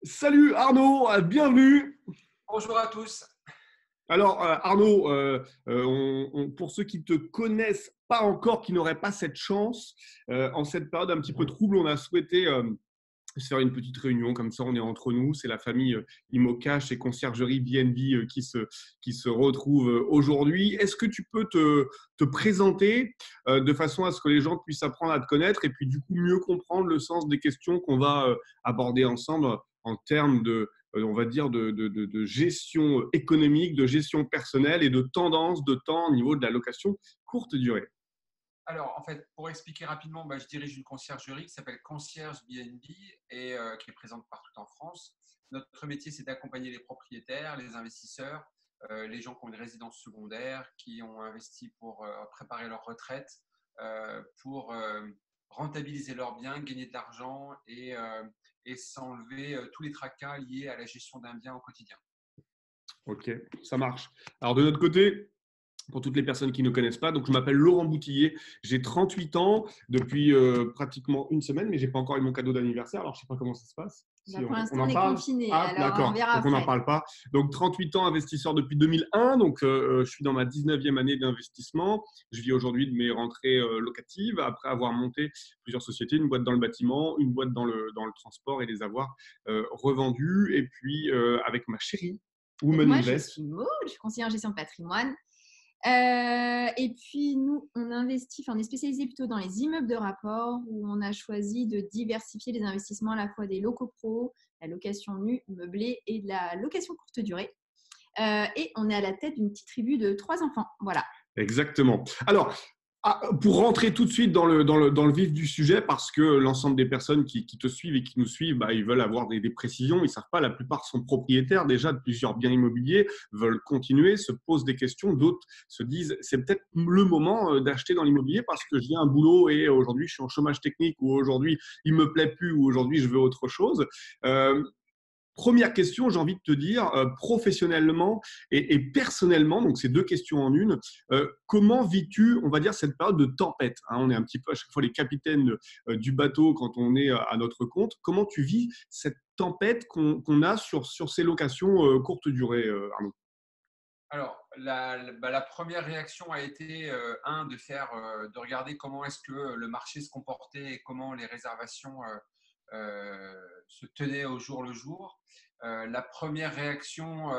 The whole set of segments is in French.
Salut Arnaud, bienvenue. Bonjour à tous. Alors Arnaud, pour ceux qui ne te connaissent pas encore, qui n'auraient pas cette chance, en cette période un petit peu trouble, on a souhaité se faire une petite réunion, comme ça on est entre nous, c'est la famille Imocash et Conciergerie BNB qui se retrouve aujourd'hui. Est-ce que tu peux te présenter de façon à ce que les gens puissent apprendre à te connaître et puis du coup mieux comprendre le sens des questions qu'on va aborder ensemble en termes de, on va dire, de gestion économique, de gestion personnelle et de tendance de temps au niveau de la location courte durée. Alors, en fait, pour expliquer rapidement, je dirige une conciergerie qui s'appelle Concierge BNB et qui est présente partout en France. Notre métier, c'est d'accompagner les propriétaires, les investisseurs, les gens qui ont une résidence secondaire, qui ont investi pour préparer leur retraite, pour rentabiliser leurs biens, gagner de l'argent et s'enlever tous les tracas liés à la gestion d'un bien au quotidien. Ok, ça marche. Alors de notre côté, pour toutes les personnes qui ne connaissent pas, donc je m'appelle Laurent Boutillier, j'ai 38 ans depuis pratiquement une semaine, mais je n'ai pas encore eu mon cadeau d'anniversaire, alors je ne sais pas comment ça se passe. Si Pour on l'instant, en on est parle. confiné, Ah, alors on d'accord, verra donc on n'en après. parle pas. Donc 38 ans, investisseur depuis 2001, donc je suis dans ma 19e année d'investissement. Je vis aujourd'hui de mes rentrées locatives, après avoir monté plusieurs sociétés, une boîte dans le bâtiment, une boîte dans le transport et les avoir revendues. Et puis avec ma chérie, Donc Woman moi, je Invest. suis Maud, je suis conseillère en gestion de patrimoine. Et puis, nous, on investit, on est spécialisé plutôt dans les immeubles de rapport où on a choisi de diversifier les investissements à la fois des locaux pro, la location nue, meublée et de la location courte durée. Et on est à la tête d'une petite tribu de 3 enfants. Voilà. Exactement. Alors, pour rentrer tout de suite dans le vif du sujet, parce que l'ensemble des personnes qui te suivent et qui nous suivent, ils veulent avoir des précisions. Ils ne savent pas, la plupart sont propriétaires déjà de plusieurs biens immobiliers, veulent continuer, se posent des questions. D'autres se disent, c'est peut-être le moment d'acheter dans l'immobilier parce que j'ai un boulot et aujourd'hui je suis en chômage technique ou aujourd'hui il ne me plaît plus ou aujourd'hui je veux autre chose. Première question, j'ai envie de te dire, professionnellement et personnellement, donc c'est deux questions en une, comment vis-tu, on va dire, cette période de tempête, hein? On est un petit peu à chaque fois les capitaines du bateau quand on est à notre compte. Comment tu vis cette tempête qu'on a sur ces locations courte durée, Arnaud? Alors, la première réaction a été, de regarder comment est-ce que le marché se comportait et comment les réservations se tenaient au jour le jour. La première réaction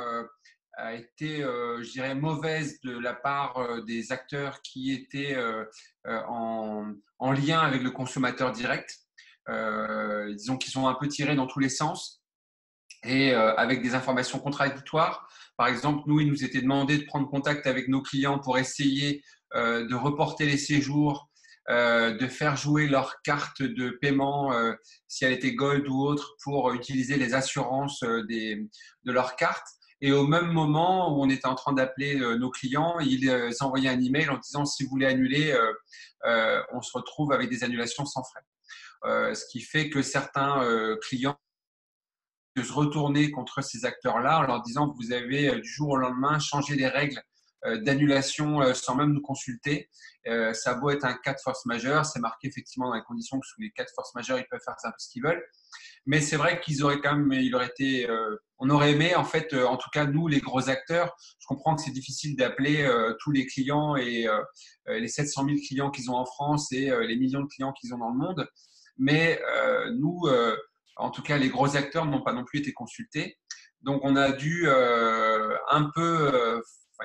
a été, je dirais, mauvaise de la part des acteurs qui étaient en lien avec le consommateur direct. Disons qu'ils sont un peu tirés dans tous les sens et avec des informations contradictoires. Par exemple, nous, il nous était demandé de prendre contact avec nos clients pour essayer de reporter les séjours, de faire jouer leur carte de paiement, si elle était Gold ou autre, pour utiliser les assurances de leur carte. Et au même moment où on était en train d'appeler nos clients, ils envoyaient un email en disant si vous voulez annuler, on se retrouve avec des annulations sans frais. Ce qui fait que certains clients de se retourner contre ces acteurs-là en leur disant que vous avez du jour au lendemain changé les règles d'annulation sans même nous consulter. Ça a beau être un cas de force majeure, c'est marqué effectivement dans les conditions que sous les cas de force majeure, ils peuvent faire un peu ce qu'ils veulent. Mais c'est vrai qu'ils auraient quand même, on aurait aimé en fait, en tout cas nous, les gros acteurs. Je comprends que c'est difficile d'appeler tous les clients et les 700 000 clients qu'ils ont en France et les millions de clients qu'ils ont dans le monde. Mais nous, en tout cas, les gros acteurs n'ont pas non plus été consultés. Donc, on a dû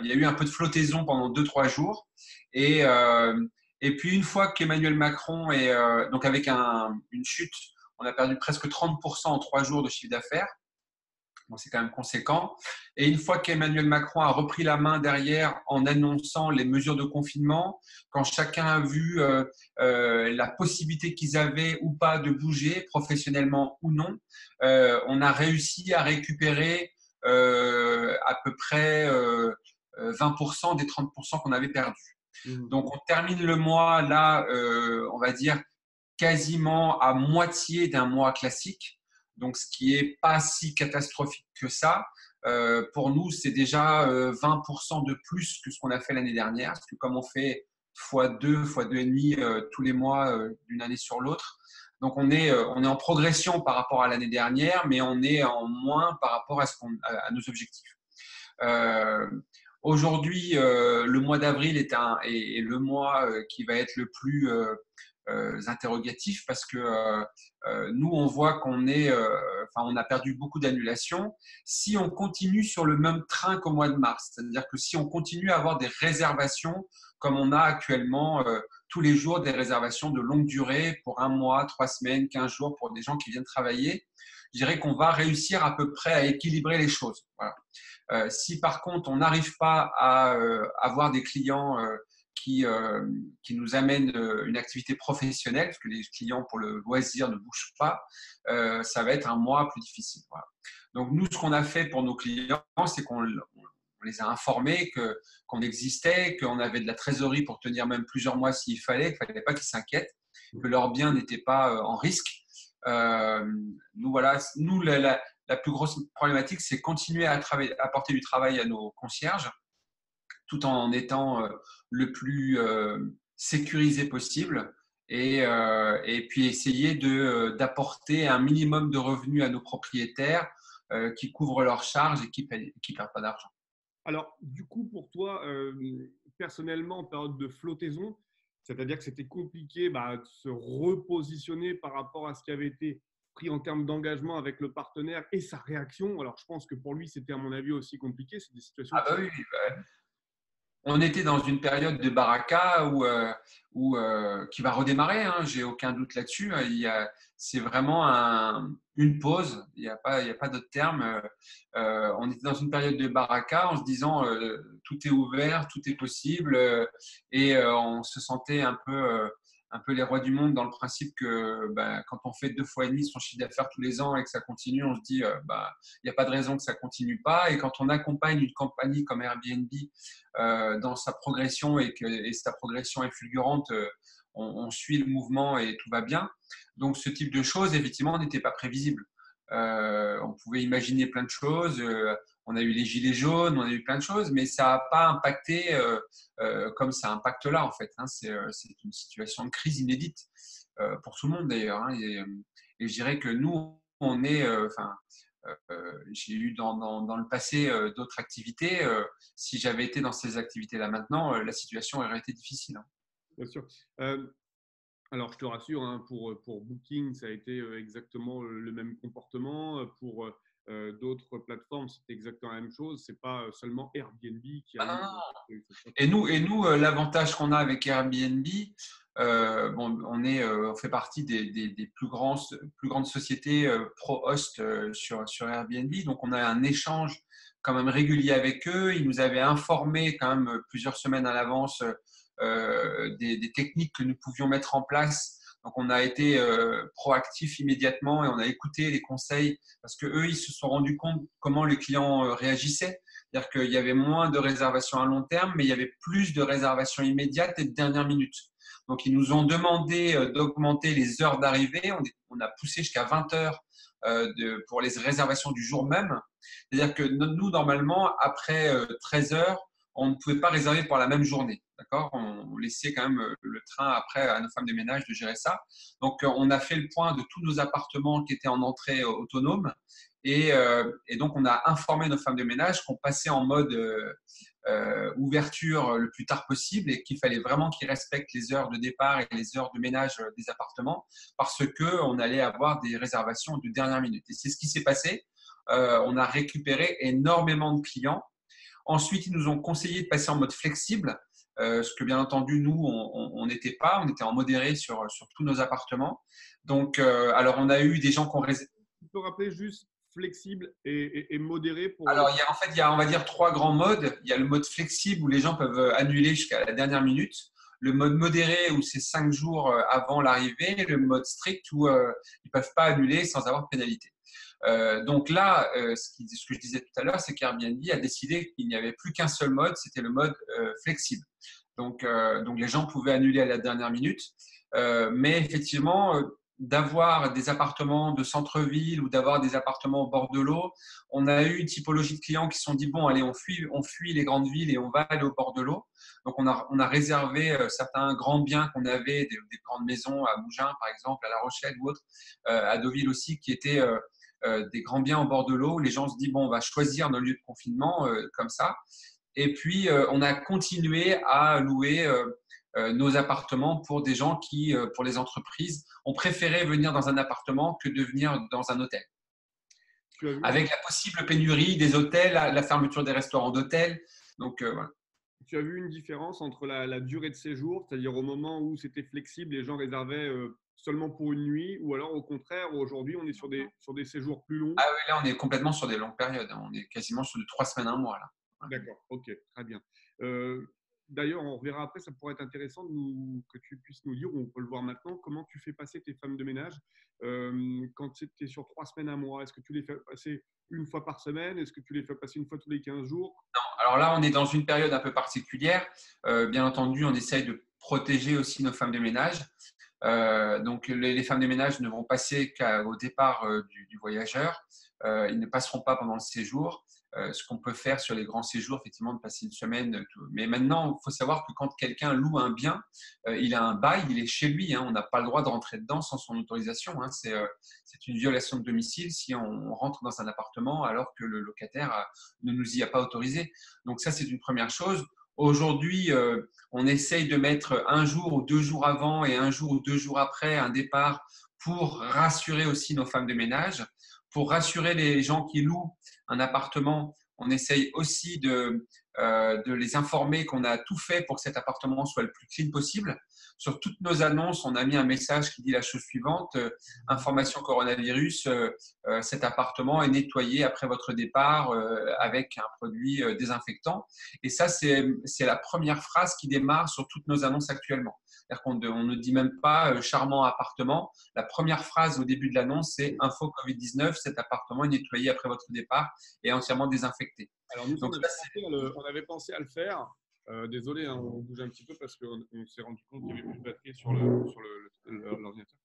il y a eu un peu de flottaison pendant 2-3 jours. Et, euh, et puis, une fois qu'Emmanuel Macron est donc avec une chute, on a perdu presque 30% en 3 jours de chiffre d'affaires. Bon, c'est quand même conséquent. Et une fois qu'Emmanuel Macron a repris la main derrière en annonçant les mesures de confinement, quand chacun a vu la possibilité qu'ils avaient ou pas de bouger, professionnellement ou non, on a réussi à récupérer à peu près 20% des 30% qu'on avait perdus. Mmh. Donc, on termine le mois là, on va dire quasiment à moitié d'un mois classique. Donc, ce qui n'est pas si catastrophique que ça. Pour nous, c'est déjà 20% de plus que ce qu'on a fait l'année dernière. Parce que comme on fait x2, x2,5 tous les mois d'une année sur l'autre, Donc, on est en progression par rapport à l'année dernière, mais on est en moins par rapport à nos objectifs. Aujourd'hui, le mois d'avril est le mois qui va être le plus interrogatif parce que nous, on voit on a perdu beaucoup d'annulations. Si on continue sur le même train qu'au mois de mars, c'est-à-dire que si on continue à avoir des réservations comme on a actuellement tous les jours, des réservations de longue durée pour 1 mois, 3 semaines, 15 jours pour des gens qui viennent travailler, je dirais qu'on va réussir à peu près à équilibrer les choses. Voilà. Si par contre, on n'arrive pas à avoir des clients qui nous amènent une activité professionnelle, parce que les clients pour le loisir ne bougent pas, ça va être un mois plus difficile. Voilà. Donc, nous, ce qu'on a fait pour nos clients, c'est qu'on les a informés qu'on existait, qu'on avait de la trésorerie pour tenir même plusieurs mois s'il fallait, qu'il ne fallait pas qu'ils s'inquiètent, que leurs biens n'étaient pas en risque. Nous, la plus grosse problématique, c'est continuer à apporter du travail à nos concierges, tout en étant le plus sécurisé possible et puis essayer d'apporter un minimum de revenus à nos propriétaires qui couvrent leurs charges et qui ne perdent pas d'argent. Alors, du coup, pour toi, personnellement, en période de flottaison, c'est-à-dire que c'était compliqué de se repositionner par rapport à ce qui avait été pris en termes d'engagement avec le partenaire et sa réaction. Alors, je pense que pour lui, c'était à mon avis aussi compliqué. C'est des situations… Ah bah oui, on était dans une période de baraka qui va redémarrer, hein, j'ai aucun doute là-dessus. C'est vraiment une pause, il n'y a pas d'autre terme. On était dans une période de baraka en se disant tout est ouvert, tout est possible et on se sentait un peu les rois du monde dans le principe que quand on fait 2,5 fois son chiffre d'affaires tous les ans et que ça continue, on se dit il n'y a pas de raison que ça ne continue pas. Et quand on accompagne une compagnie comme Airbnb dans sa progression et sa progression est fulgurante, on suit le mouvement et tout va bien. Donc ce type de choses, effectivement, n'était pas prévisible. On pouvait imaginer plein de choses. On a eu les gilets jaunes, on a eu plein de choses, mais ça n'a pas impacté comme ça impacte là, en fait. Hein. C'est une situation de crise inédite pour tout le monde, d'ailleurs. Hein. Et je dirais que nous, on est… j'ai eu dans le passé d'autres activités. Si j'avais été dans ces activités-là maintenant, la situation aurait été difficile. Hein. Bien sûr. Alors, je te rassure, hein, pour Booking, ça a été exactement le même comportement. Pour d'autres plateformes, c'est exactement la même chose. Ce n'est pas seulement Airbnb qui a… Et nous, l'avantage qu'on a avec Airbnb, on fait partie des plus grandes sociétés pro-host sur Airbnb. Donc, on a un échange quand même régulier avec eux. Ils nous avaient informé quand même plusieurs semaines à l'avance des techniques que nous pouvions mettre en place. Donc, on a été proactifs immédiatement et on a écouté les conseils parce qu'eux, ils se sont rendus compte comment les clients réagissaient. C'est-à-dire qu'il y avait moins de réservations à long terme, mais il y avait plus de réservations immédiates et de dernière minute. Donc, ils nous ont demandé d'augmenter les heures d'arrivée. On a poussé jusqu'à 20 heures pour les réservations du jour même. C'est-à-dire que nous, normalement, après 13 heures, on ne pouvait pas réserver pour la même journée. D'accord ? On laissait quand même le train après à nos femmes de ménage de gérer ça. Donc, on a fait le point de tous nos appartements qui étaient en entrée autonome. Et donc, on a informé nos femmes de ménage qu'on passait en mode ouverture le plus tard possible et qu'il fallait vraiment qu'ils respectent les heures de départ et les heures de ménage des appartements parce qu'on allait avoir des réservations de dernière minute. Et c'est ce qui s'est passé. On a récupéré énormément de clients. Ensuite, ils nous ont conseillé de passer en mode flexible, ce que bien entendu, nous, on n'était pas. On était en modéré sur tous nos appartements. Donc, alors, on a eu des gens qui ont réservé. Tu peux rappeler juste flexible et modéré pour… Alors, il y a, on va dire, 3 grands modes. Il y a le mode flexible où les gens peuvent annuler jusqu'à la dernière minute. Le mode modéré où c'est 5 jours avant l'arrivée. Et le mode strict où ils ne peuvent pas annuler sans avoir de pénalité. Donc là, ce que je disais tout à l'heure, c'est qu'Airbnb a décidé qu'il n'y avait plus qu'un seul mode, c'était le mode flexible. Donc les gens pouvaient annuler à la dernière minute. Mais effectivement, d'avoir des appartements de centre-ville ou d'avoir des appartements au bord de l'eau, on a eu une typologie de clients qui se sont dit, bon, allez, on fuit les grandes villes et on va aller au bord de l'eau. Donc, on a réservé certains grands biens qu'on avait, des grandes maisons à Mougins, par exemple, à La Rochelle ou autres, à Deauville aussi, qui étaient des grands biens au bord de l'eau. Les gens se disent, bon, on va choisir nos lieux de confinement comme ça. Et puis, on a continué à louer nos appartements pour des gens qui, pour les entreprises, ont préféré venir dans un appartement que de venir dans un hôtel. Avec la possible pénurie des hôtels, la fermeture des restaurants d'hôtels. Donc, voilà. Tu as vu une différence entre la durée de séjour, c'est-à-dire au moment où c'était flexible, les gens réservaient seulement pour une nuit, ou alors au contraire, aujourd'hui, on est sur des séjours plus longs? Ah oui, là, on est complètement sur des longues périodes. On est quasiment sur de 3 semaines, un mois. Là. D'accord, ok, très bien. D'ailleurs, on reverra après, ça pourrait être intéressant que tu puisses nous dire, ou on peut le voir maintenant, comment tu fais passer tes femmes de ménage quand tu es sur 3 semaines, un mois. Est-ce que tu les fais passer une fois par semaine? Est-ce que tu les fais passer une fois tous les 15 jours? Non, alors là, on est dans une période un peu particulière. Bien entendu, on essaye de protéger aussi nos femmes de ménage. Donc, les femmes de ménage ne vont passer qu'au départ du voyageur. Ils ne passeront pas pendant le séjour. Ce qu'on peut faire sur les grands séjours, effectivement, de passer une semaine. Mais maintenant, il faut savoir que quand quelqu'un loue un bien, il a un bail, il est chez lui. Hein, on n'a pas le droit de rentrer dedans sans son autorisation. Hein, c'est une violation de domicile si on rentre dans un appartement alors que le locataire ne nous y a pas autorisé. Donc ça, c'est une première chose. Aujourd'hui, on essaye de mettre un jour ou 2 jours avant et un jour ou 2 jours après un départ pour rassurer aussi nos femmes de ménage, pour rassurer les gens qui louent un appartement. On essaye aussi de les informer qu'on a tout fait pour que cet appartement soit le plus clean possible. Sur toutes nos annonces, on a mis un message qui dit la chose suivante, information coronavirus, cet appartement est nettoyé après votre départ avec un produit désinfectant. Et ça, c'est la première phrase qui démarre sur toutes nos annonces actuellement. C'est-à-dire qu'on ne dit même pas charmant appartement. La première phrase au début de l'annonce, c'est info Covid-19, cet appartement est nettoyé après votre départ et entièrement désinfecté. Alors nous, on avait pensé à le faire. Désolé, hein, on bouge un petit peu parce qu'on s'est rendu compte qu'il n'y avait plus de batterie sur l'ordinateur.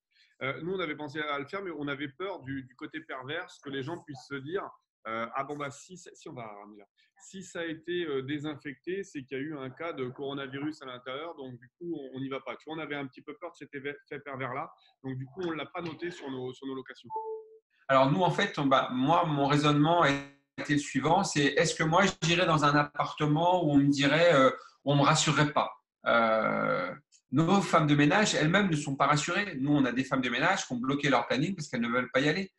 Nous, on avait pensé à le faire, mais on avait peur du côté perverse que les gens puissent se dire ah bon, bah, si on va ramener là. Si ça a été désinfecté, c'est qu'il y a eu un cas de coronavirus à l'intérieur, donc du coup, on n'y va pas. Tu vois, on avait un petit peu peur de cet effet pervers-là, donc du coup, on ne l'a pas noté sur nos locations. Alors nous, en fait, moi, mon raisonnement a été le suivant, c'est est-ce que moi, j'irais dans un appartement où on me dirait, où on ne me rassurerait pas nos femmes de ménage, elles-mêmes ne sont pas rassurées. Nous, on a des femmes de ménage qui ont bloqué leur planning parce qu'elles ne veulent pas y aller.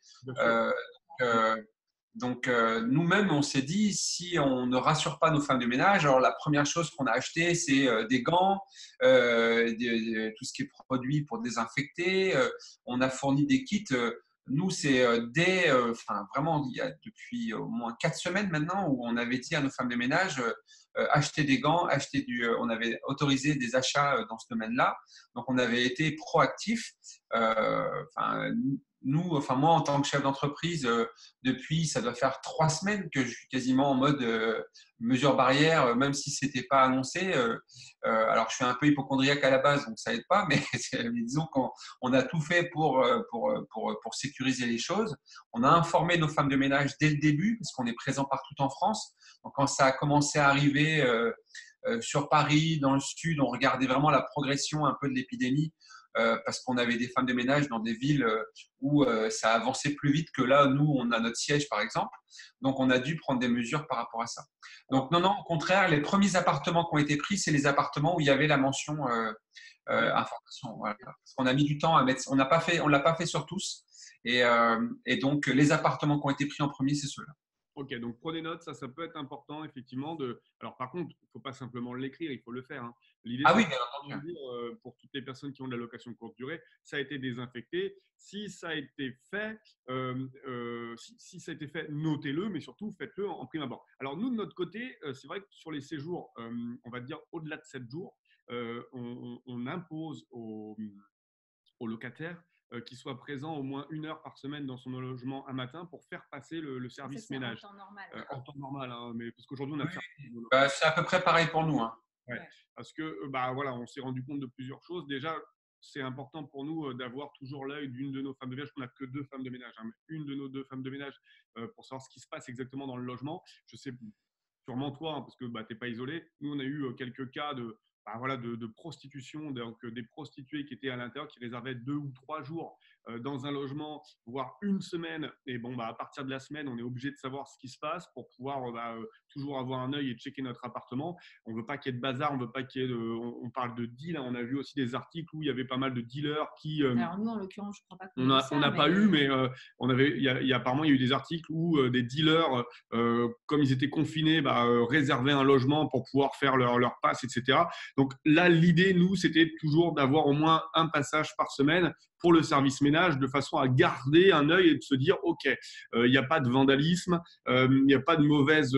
Donc, nous-mêmes, on s'est dit, si on ne rassure pas nos femmes de ménage, alors la première chose qu'on a acheté, c'est des gants, tout ce qui est produit pour désinfecter. On a fourni des kits. Nous, c'est vraiment, il y a depuis au moins 4 semaines maintenant où on avait dit à nos femmes de ménage, acheter des gants, on avait autorisé des achats dans ce domaine-là. Donc, on avait été proactifs. Moi, en tant que chef d'entreprise, depuis, ça doit faire 3 semanes que je suis quasiment en mode mesure barrière, même si ce n'était pas annoncé. Alors, je suis un peu hypocondriaque à la base, donc ça n'aide pas, mais disons qu'on a tout fait pour sécuriser les choses. On a informé nos femmes de ménage dès le début, parce qu'on est présent partout en France. Donc, quand ça a commencé à arriver sur Paris, dans le sud, on regardait vraiment la progression un peu de l'épidémie. Parce qu'on avait des femmes de ménage dans des villes où ça avançait plus vite que là, nous, on a notre siège, par exemple. Donc, on a dû prendre des mesures par rapport à ça. Donc, non, au contraire, les premiers appartements qui ont été pris, c'est les appartements où il y avait la mention information. Voilà. Parce qu'on a mis du temps à mettre, on ne l'a pas fait sur tous. Et donc, les appartements qui ont été pris en premier, c'est ceux-là. Ok, donc prenez note, ça peut être important, effectivement. Alors, par contre, il ne faut pas simplement l'écrire, il faut le faire. Hein. L'idée, oui, c'est de dire, pour toutes les personnes qui ont de la location courte durée, ça a été désinfecté. Si ça a été fait, notez-le, mais surtout, faites-le en prime abord. Alors, nous, de notre côté, c'est vrai que sur les séjours, on va dire au-delà de 7 jours, on impose aux locataires qui soit présent au moins 1 heure par semaine dans son logement un matin pour faire passer le service ménage. En temps normal. En temps normal, hein, mais parce qu'aujourd'hui, on a fait… c'est à peu près pareil pour nous. Hein. Ouais. Parce que, voilà, on s'est rendu compte de plusieurs choses. Déjà, c'est important pour nous d'avoir toujours l'œil d'une de nos femmes de ménage. On n'a que 2 femmes de ménage, hein, mais une de nos 2 femmes de ménage pour savoir ce qui se passe exactement dans le logement. Je sais sûrement toi, hein, parce que tu n'es pas isolé. Nous, on a eu quelques cas de prostitution, donc des prostituées qui étaient à l'intérieur, qui réservaient 2 ou 3 jours dans un logement, voire une semaine. Et à partir de la semaine, on est obligé de savoir ce qui se passe pour pouvoir toujours avoir un œil et checker notre appartement. On ne veut pas qu'il y ait de bazar, on veut pas qu'il y ait on parle de deal. Hein. On a vu aussi des articles où il y avait pas mal de dealers qui… Alors nous, en l'occurrence, je ne crois pas qu'on on n'a pas eu, mais apparemment, il y a eu des articles où des dealers, comme ils étaient confinés, réservaient un logement pour pouvoir faire leur passe, etc. Donc là, l'idée, nous, c'était toujours d'avoir au moins un passage par semaine pour le service ménage, de façon à garder un œil et de se dire, OK, il n'y a pas de vandalisme, il n'y a pas de mauvaises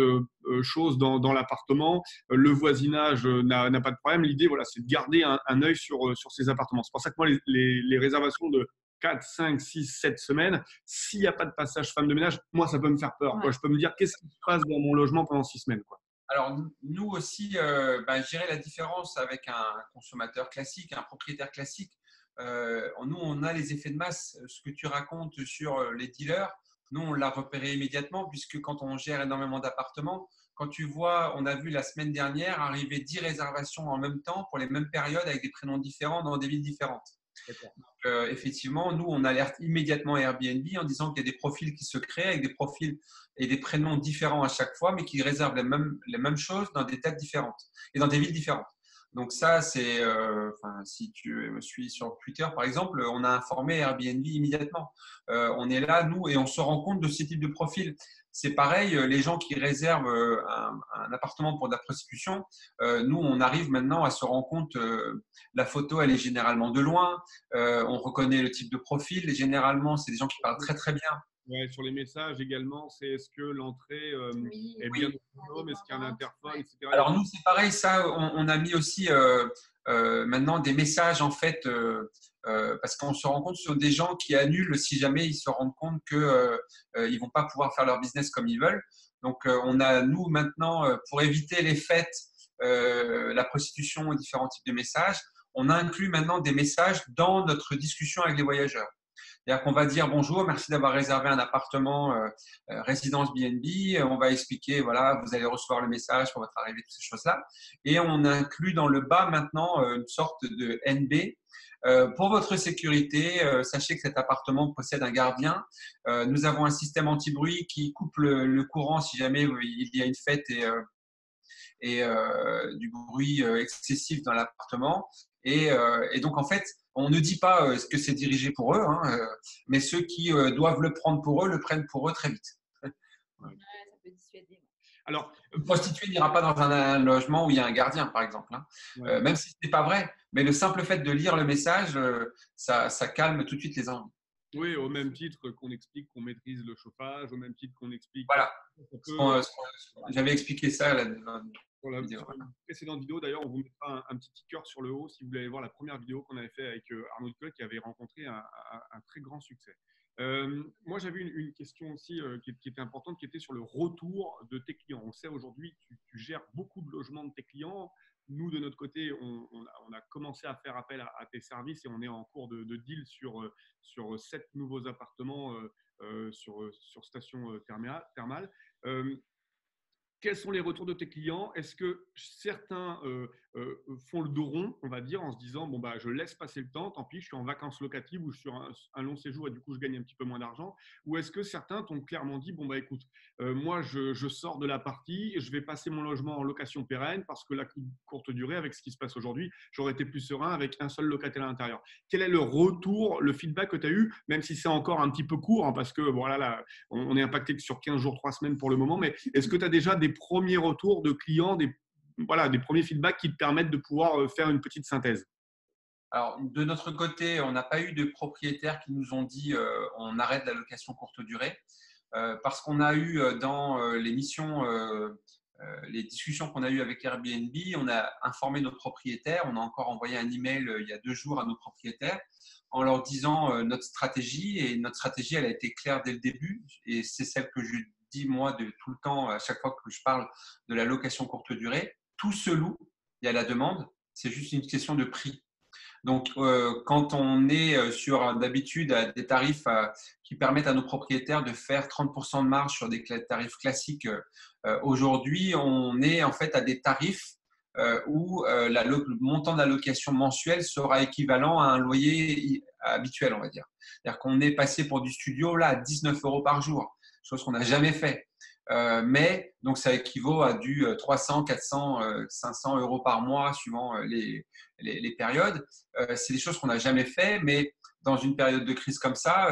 choses dans l'appartement, le voisinage n'a pas de problème. L'idée, voilà, c'est de garder un œil sur ces appartements. C'est pour ça que moi, les réservations de 4, 5, 6, 7 semaines, s'il n'y a pas de passage femme de ménage, moi, ça peut me faire peur. Quoi. Je peux me dire, qu'est-ce qui se passe dans mon logement pendant 6 semaines, quoi. Alors, nous aussi, je dirais la différence avec un consommateur classique, un propriétaire classique. Nous, on a les effets de masse. Ce que tu racontes sur les dealers, nous, on l'a repéré immédiatement, puisque quand on gère énormément d'appartements, quand tu vois, on a vu la semaine dernière arriver 10 réservations en même temps pour les mêmes périodes avec des prénoms différents dans des villes différentes. Donc, effectivement, nous, on alerte immédiatement Airbnb en disant qu'il y a des profils qui se créent avec des profils et des prénoms différents à chaque fois, mais qui réservent les mêmes choses dans des dates différentes et dans des villes différentes. Donc ça, c'est, si tu me suis sur Twitter, par exemple, on a informé Airbnb immédiatement. On est là, nous, et on se rend compte de ces types de profils. C'est pareil, les gens qui réservent un appartement pour de la prostitution, nous, on arrive maintenant à se rendre compte, la photo, elle est généralement de loin, on reconnaît le type de profil, et généralement, c'est des gens qui parlent très, très bien. Ouais, sur les messages également, c'est est-ce que l'entrée est bien autonome, est-ce qu'il y a un interphone, etc. Alors nous, c'est pareil, ça, on a mis aussi maintenant des messages en fait, parce qu'on se rend compte sur des gens qui annulent si jamais ils se rendent compte qu'ils ne vont pas pouvoir faire leur business comme ils veulent. Donc on a, nous, maintenant, pour éviter les fêtes, la prostitution et différents types de messages, on inclut maintenant des messages dans notre discussion avec les voyageurs. C'est-à-dire qu'on va dire bonjour, merci d'avoir réservé un appartement résidence BNB. On va expliquer, voilà, vous allez recevoir le message pour votre arrivée, toutes ces choses-là. Et on inclut dans le bas maintenant une sorte de NB. Pour votre sécurité, sachez que cet appartement possède un gardien. Nous avons un système anti-bruit qui coupe le courant si jamais il y a une fête et du bruit excessif dans l'appartement. Et donc, en fait, on ne dit pas que c'est dirigé pour eux, hein, mais ceux qui doivent le prendre pour eux, le prennent pour eux très vite. Ouais, ça peut dissuader. Alors, une prostituée n'ira pas dans un logement où il y a un gardien, par exemple, hein. Ouais. Même si ce n'est pas vrai. Mais le simple fait de lire le message, ça calme tout de suite les envies. Oui, au même titre qu'on explique qu'on maîtrise le chauffage, au même titre qu'on explique… Voilà. J'avais expliqué ça Sur la précédente vidéo, d'ailleurs, on vous mettra un petit ticker sur le haut si vous voulez aller voir la première vidéo qu'on avait fait avec Arnaud Duclos qui avait rencontré un très grand succès. Moi, j'avais une question aussi qui était importante, qui était sur le retour de tes clients. On sait aujourd'hui, tu gères beaucoup de logements de tes clients. Nous, de notre côté, on a commencé à faire appel à tes services et on est en cours de deal sur 7 nouveaux appartements sur station thermale. Quels sont les retours de tes clients? Est-ce que certains font le dos rond, on va dire, en se disant bon, je laisse passer le temps, tant pis, je suis en vacances locatives ou je suis sur un long séjour et du coup, je gagne un petit peu moins d'argent? Ou est-ce que certains t'ont clairement dit bon, écoute, moi, je sors de la partie et je vais passer mon logement en location pérenne parce que la courte durée, avec ce qui se passe aujourd'hui, j'aurais été plus serein avec un seul locataire à l'intérieur? Quel est le retour, le feedback que tu as eu, même si c'est encore un petit peu court, hein, parce que voilà, là, on est impacté que sur 15 jours, 3 semaines pour le moment, mais est-ce que tu as déjà des premiers retours de clients, des premiers feedbacks qui te permettent de pouvoir faire une petite synthèse? Alors, de notre côté, on n'a pas eu de propriétaires qui nous ont dit on arrête la location courte durée, parce qu'on a eu dans les missions, les discussions qu'on a eues avec Airbnb, on a informé nos propriétaires, on a encore envoyé un email il y a 2 jours à nos propriétaires en leur disant notre stratégie, et notre stratégie, elle a été claire dès le début, et c'est celle que je dis moi de tout le temps à chaque fois que je parle de la location courte durée. Tout se loue, il y a la demande, c'est juste une question de prix. Donc, quand on est sur d'habitude à des tarifs qui permettent à nos propriétaires de faire 30% de marge sur des tarifs classiques, aujourd'hui, on est en fait à des tarifs où le montant de la location mensuelle sera équivalent à un loyer habituel, on va dire. C'est-à-dire qu'on est passé pour du studio là à 19 euros par jour, chose qu'on n'a jamais fait. Mais donc ça équivaut à du 300, 400, 500 euros par mois suivant les périodes. C'est des choses qu'on n'a jamais fait, mais dans une période de crise comme ça,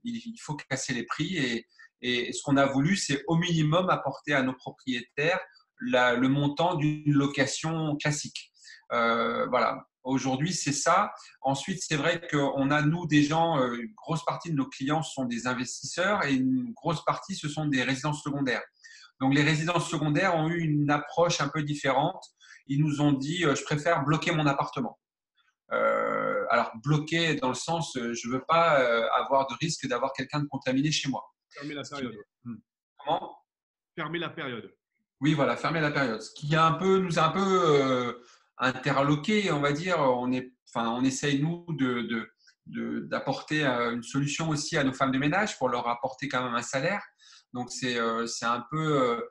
il faut casser les prix et ce qu'on a voulu, c'est au minimum apporter à nos propriétaires le montant d'une location classique. Voilà. Aujourd'hui, c'est ça. Ensuite, c'est vrai qu'on a, nous, des gens, une grosse partie de nos clients sont des investisseurs et une grosse partie, ce sont des résidences secondaires. Donc, les résidences secondaires ont eu une approche un peu différente. Ils nous ont dit, je préfère bloquer mon appartement. Alors, bloquer dans le sens, je ne veux pas avoir de risque d'avoir quelqu'un de contaminé chez moi. Fermer la période. Comment ? Fermer la période. Oui, voilà, fermer la période. Ce qui nous a un peu interloqué, on va dire. On essaye, nous, d'apporter une solution aussi à nos femmes de ménage pour leur apporter quand même un salaire. Donc, c'est un peu,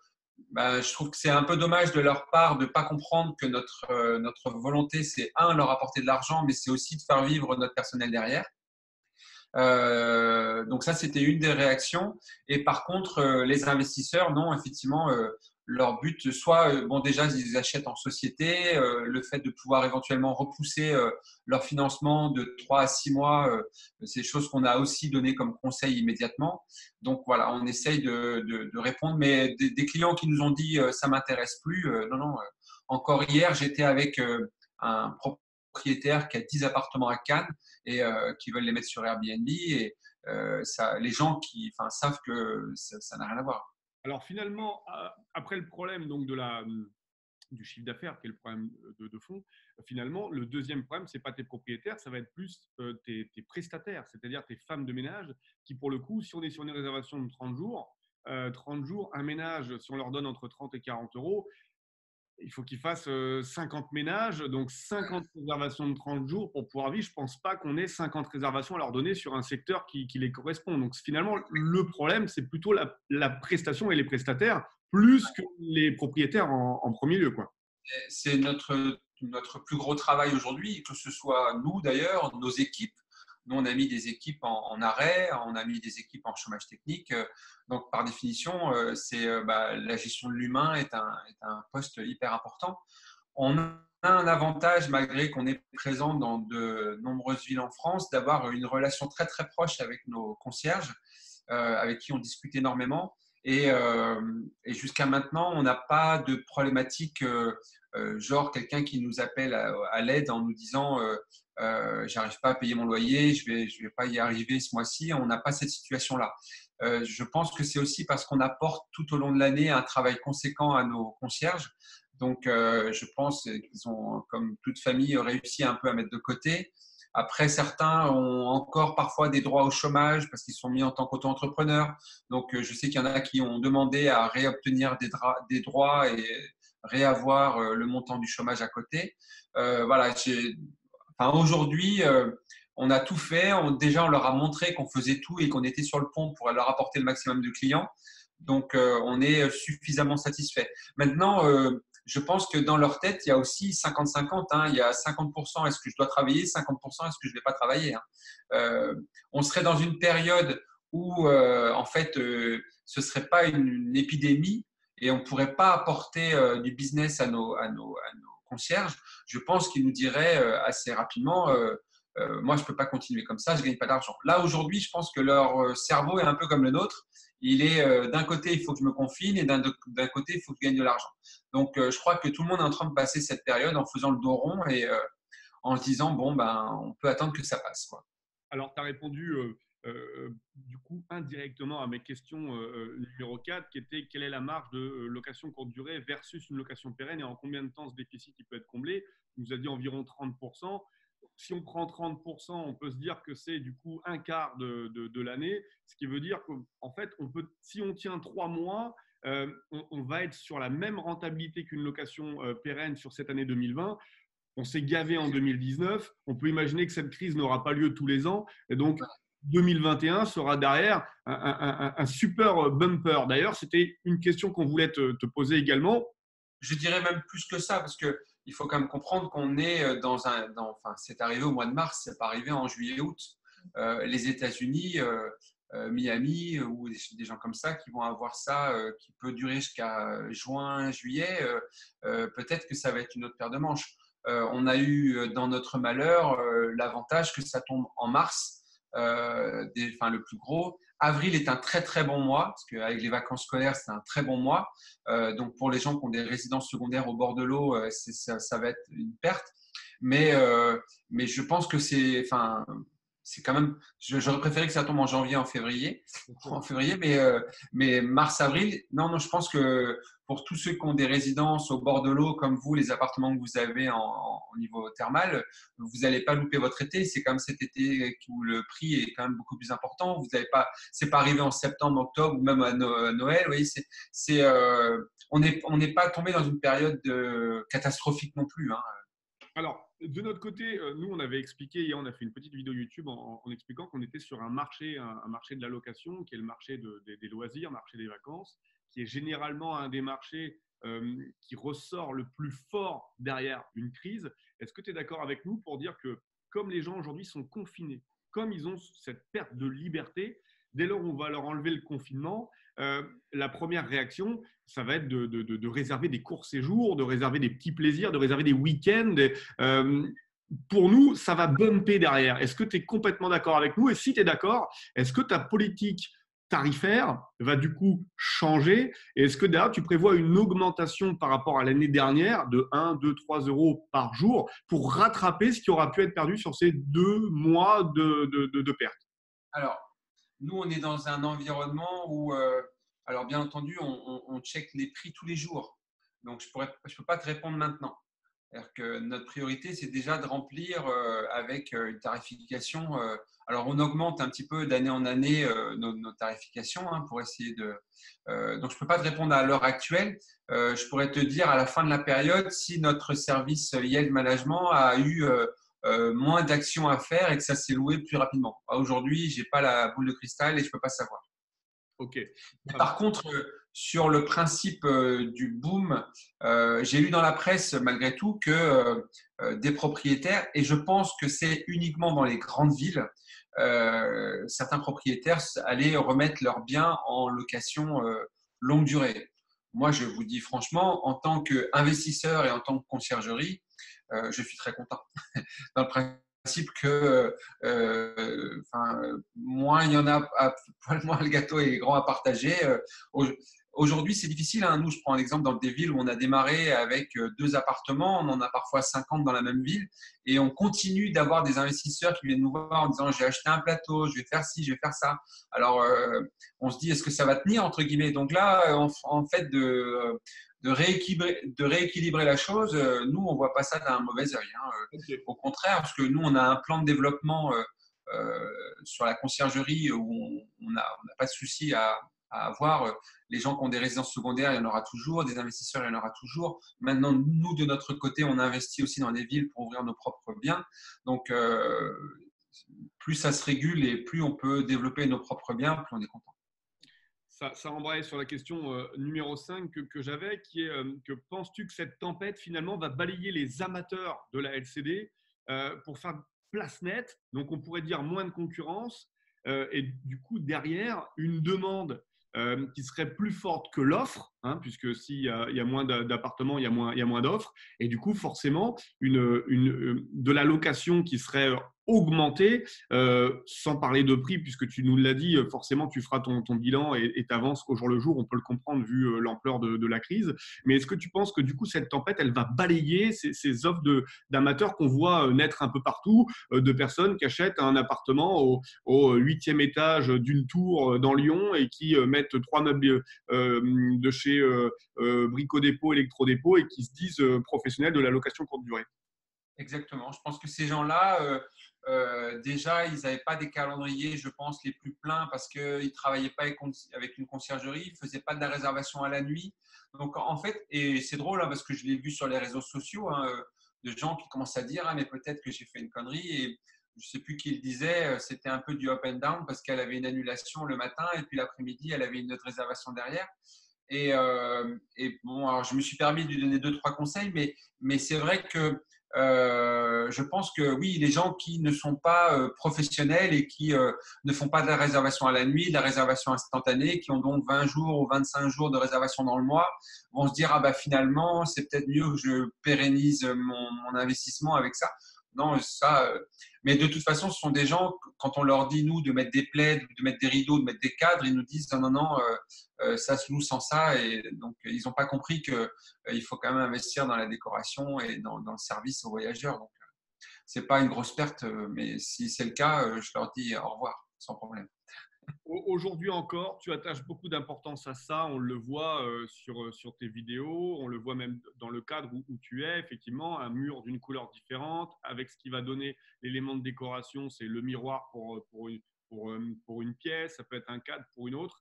je trouve que c'est un peu dommage de leur part de ne pas comprendre que notre volonté, c'est leur apporter de l'argent, mais c'est aussi de faire vivre notre personnel derrière. Donc ça, c'était une des réactions. Et par contre, les investisseurs, non, effectivement, leur but, soit, déjà, ils achètent en société, le fait de pouvoir éventuellement repousser leur financement de 3 à 6 mois, c'est des choses qu'on a aussi donné comme conseil immédiatement. Donc voilà, on essaye de répondre, mais des clients qui nous ont dit ça m'intéresse plus, non. Encore hier, j'étais avec un propriétaire qui a 10 appartements à Cannes et qui veulent les mettre sur Airbnb et les gens savent que ça n'a rien à voir. Alors finalement, après le problème donc du chiffre d'affaires, qui est le problème de fond, finalement, le deuxième problème, ce n'est pas tes propriétaires, ça va être plus tes prestataires, c'est-à-dire tes femmes de ménage, qui pour le coup, si on est sur une réservation de 30 jours, un ménage, si on leur donne entre 30 et 40 euros, il faut qu'ils fassent 50 ménages, donc 50 réservations de 30 jours pour pouvoir vivre. Je ne pense pas qu'on ait 50 réservations à leur donner sur un secteur qui les correspond. Donc finalement, le problème, c'est plutôt la prestation et les prestataires, plus que les propriétaires en premier lieu, quoi. C'est notre plus gros travail aujourd'hui, que ce soit nous d'ailleurs, nos équipes. Nous, on a mis des équipes en arrêt, on a mis des équipes en chômage technique. Donc, par définition, la gestion de l'humain est un poste hyper important. On a un avantage, malgré qu'on est présent dans de nombreuses villes en France, d'avoir une relation très, très proche avec nos concierges, avec qui on discute énormément. Et jusqu'à maintenant, on n'a pas de problématique genre quelqu'un qui nous appelle à l'aide en nous disant j'arrive pas à payer mon loyer, je vais pas y arriver ce mois-ci. On n'a pas cette situation-là. Je pense que c'est aussi parce qu'on apporte tout au long de l'année un travail conséquent à nos concierges. Donc, je pense qu'ils ont, comme toute famille, réussi un peu à mettre de côté. Après, certains ont encore parfois des droits au chômage parce qu'ils sont mis en tant qu'auto-entrepreneurs. Donc, je sais qu'il y en a qui ont demandé à réobtenir des droits et réavoir le montant du chômage à côté. Voilà, aujourd'hui, on a tout fait. Déjà, on leur a montré qu'on faisait tout et qu'on était sur le pont pour leur apporter le maximum de clients. Donc, on est suffisamment satisfait. Maintenant, je pense que dans leur tête, il y a aussi 50-50. Il y a 50%, est-ce que je dois travailler? 50%, est-ce que je ne vais pas travailler? On serait dans une période où, en fait, ce ne serait pas une épidémie et on ne pourrait pas apporter du business à nos concierges. Je pense qu'ils nous diraient assez rapidement moi, je ne peux pas continuer comme ça, je ne gagne pas d'argent. Là, aujourd'hui, je pense que leur cerveau est un peu comme le nôtre. Il est d'un côté, il faut que je me confine et d'un côté, il faut que je gagne de l'argent. Donc, je crois que tout le monde est en train de passer cette période en faisant le dos rond et en se disant, on peut attendre que ça passe, quoi. Alors, tu as répondu du coup indirectement à mes questions numéro 4, qui était quelle est la marge de location courte durée versus une location pérenne et en combien de temps ce déficit il peut être comblé? Tu nous as dit environ 30%. Si on prend 30%, on peut se dire que c'est du coup un quart de l'année, ce qui veut dire qu'en fait, si on tient 3 mois, on va être sur la même rentabilité qu'une location pérenne sur cette année 2020. on s'est gavé en 2019. On peut imaginer que cette crise n'aura pas lieu tous les ans. Et donc, 2021 sera derrière un super bumper. D'ailleurs, c'était une question qu'on voulait te poser également. Je dirais même plus que ça, parce qu'il faut quand même comprendre qu'on est enfin, c'est arrivé au mois de mars, c'est pas arrivé en juillet-août. Les États-Unis, Miami ou des gens comme ça qui vont avoir ça qui peut durer jusqu'à juin, juillet, peut-être que ça va être une autre paire de manches. On a eu dans notre malheur l'avantage que ça tombe en mars, enfin, le plus gros. Avril est un très très bon mois, parce qu'avec les vacances scolaires, c'est un très bon mois. Donc pour les gens qui ont des résidences secondaires au bord de l'eau, ça va être une perte. Mais je pense que c'est quand même. J'aurais préféré que ça tombe en janvier, en février, mais mars-avril. Non, je pense que pour tous ceux qui ont des résidences au bord de l'eau, comme vous, les appartements que vous avez au niveau thermal, vous n'allez pas louper votre été. C'est comme cet été où le prix est quand même beaucoup plus important. Vous n'avez pas, c'est pas arrivé en septembre, octobre ou même à Noël. Vous voyez, on n'est pas tombé dans une période catastrophique non plus, hein. Alors, de notre côté, nous, on avait expliqué, hier, on a fait une petite vidéo YouTube en expliquant qu'on était sur un marché de la location, qui est le marché des loisirs, marché des vacances, qui est généralement un des marchés qui ressort le plus fort derrière une crise. Est-ce que tu es d'accord avec nous pour dire que comme les gens aujourd'hui sont confinés, comme ils ont cette perte de liberté, dès lors où on va leur enlever le confinement, la première réaction, ça va être de réserver des courts séjours, de réserver des petits plaisirs, de réserver des week-ends. Pour nous, ça va bumper derrière. Est-ce que tu es complètement d'accord avec nous? Et si tu es d'accord, est-ce que ta politique tarifaire va du coup changer? Et est-ce que derrière, tu prévois une augmentation par rapport à l'année dernière de 1, 2, 3 euros par jour pour rattraper ce qui aura pu être perdu sur ces 2 mois de perte? Alors, nous, on est dans un environnement où, alors bien entendu, on check les prix tous les jours. Donc, je ne peux pas te répondre maintenant. C'est-à-dire que notre priorité, c'est déjà de remplir avec une tarification. Alors, on augmente un petit peu d'année en année nos tarifications, hein, pour essayer de. Donc, je ne peux pas te répondre à l'heure actuelle. Je pourrais te dire à la fin de la période si notre service Yield Management a eu moins d'actions à faire et que ça s'est loué plus rapidement. Aujourd'hui, je n'ai pas la boule de cristal et je ne peux pas savoir. Ok. Par contre, sur le principe du boom, j'ai lu dans la presse malgré tout que des propriétaires, et je pense que c'est uniquement dans les grandes villes, certains propriétaires allaient remettre leurs biens en location longue durée. Moi, je vous dis franchement, en tant qu'investisseur et en tant que conciergerie, je suis très content. Dans le principe que moins il y en a, moins le gâteau est grand à partager. Aujourd'hui, c'est difficile, hein. Nous, je prends un exemple dans des villes où on a démarré avec 2 appartements, on en a parfois 50 dans la même ville, et on continue d'avoir des investisseurs qui viennent nous voir en disant j'ai acheté un plateau, je vais faire ci, je vais faire ça. Alors, on se dit est-ce que ça va tenir entre guillemets? Donc là, en fait, de rééquilibrer la chose, nous, on ne voit pas ça d'un mauvais œil, hein. Okay. Au contraire, parce que nous, on a un plan de développement sur la conciergerie où on n'a pas de souci à avoir. Les gens qui ont des résidences secondaires, il y en aura toujours. Des investisseurs, il y en aura toujours. Maintenant, nous, de notre côté, on investit aussi dans des villes pour ouvrir nos propres biens. Donc, plus ça se régule et plus on peut développer nos propres biens, plus on est content. Ça embraye sur la question numéro 5 que j'avais, qui est que penses-tu que cette tempête finalement va balayer les amateurs de la LCD pour faire place nette? Donc on pourrait dire moins de concurrence et du coup derrière une demande qui serait plus forte que l'offre, hein, puisque s'il y a moins d'appartements, il y a moins d'offres, et du coup forcément de la location qui serait augmentée, sans parler de prix, puisque tu nous l'as dit, forcément tu feras ton bilan et t'avances au jour le jour, on peut le comprendre vu l'ampleur de la crise. Mais est-ce que tu penses que du coup cette tempête, elle va balayer ces offres d'amateurs qu'on voit naître un peu partout, de personnes qui achètent un appartement au 8e étage d'une tour dans Lyon et qui mettent 3 meubles de chez Brico Dépôt, Electro Dépôt et qui se disent professionnels de la location courte durée? Exactement. Je pense que ces gens-là, déjà, ils n'avaient pas des calendriers, je pense, les plus pleins parce qu'ils ne travaillaient pas avec une conciergerie, ils ne faisaient pas de la réservation à la nuit. Donc, en fait, et c'est drôle hein, parce que je l'ai vu sur les réseaux sociaux, hein, de gens qui commencent à dire « Ah, mais peut-être que j'ai fait une connerie ». Et je ne sais plus qui le disait, c'était un peu du up and down parce qu'elle avait une annulation le matin et puis l'après-midi, elle avait une autre réservation derrière. Et bon, alors je me suis permis de lui donner 2-3 conseils, mais c'est vrai que je pense que oui, les gens qui ne sont pas professionnels et qui ne font pas de la réservation à la nuit, de la réservation instantanée, qui ont donc 20 jours ou 25 jours de réservation dans le mois, vont se dire, ah bah finalement, c'est peut-être mieux que je pérennise mon investissement avec ça. Non, ça, mais de toute façon, ce sont des gens, quand on leur dit, nous, de mettre des plaids, de mettre des rideaux, de mettre des cadres, ils nous disent, non, non, non, ça se loue sans ça. Et donc, ils n'ont pas compris qu'il faut quand même investir dans la décoration et dans le service aux voyageurs. Donc, ce n'est pas une grosse perte, mais si c'est le cas, je leur dis au revoir, sans problème. Aujourd'hui encore, tu attaches beaucoup d'importance à ça. On le voit sur tes vidéos, on le voit même dans le cadre où tu es, effectivement, un mur d'une couleur différente, avec ce qui va donner l'élément de décoration, c'est le miroir pour une pièce, ça peut être un cadre pour une autre.